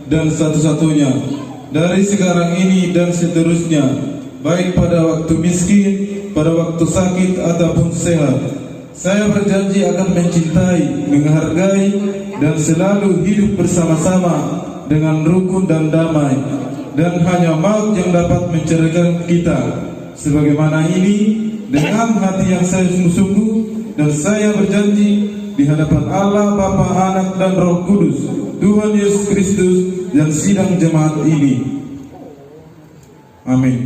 dan satu-satunya, dari sekarang ini dan seterusnya, baik pada waktu miskin, pada waktu sakit ataupun sehat. Saya berjanji akan mencintai, menghargai, dan selalu hidup bersama-sama dengan rukun dan damai, dan hanya maut yang dapat menceraikan kita. Sebagaimana ini, dengan hati yang saya sungguh-sungguh, dan saya berjanji di hadapan Allah, Bapa, Anak, dan Roh Kudus, Tuhan Yesus Kristus, dan sidang jemaat ini. Amin.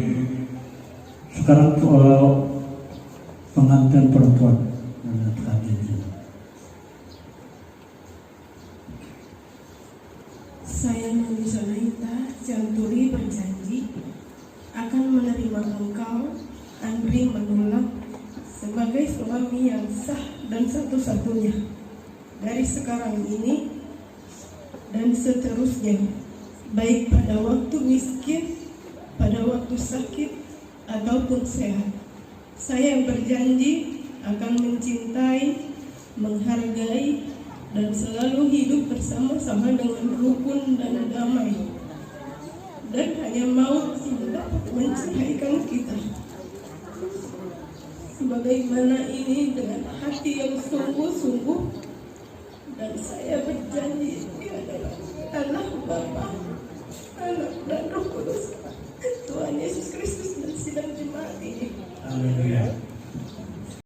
Sekarang pengantin perempuan. Saya Melisa Naita Janturi berjanji akan menerima engkau, Andri Manula, sebagai suami yang sah dan satu-satunya dari sekarang ini dan seterusnya, baik pada waktu miskin, pada waktu sakit, ataupun sehat. Saya berjanji akan mencintai, menghargai, dan selalu hidup bersama-sama dengan rukun dan damai, dan hanya maut yang dapat menceraikan kita. Sebagaimana ini dengan hati yang sungguh-sungguh, dan saya berjanji Dia adalah Allah Bapa, Anak, dan Roh Kudus, Tuhan Yesus Kristus, dan sidang jemaat ini. Amin.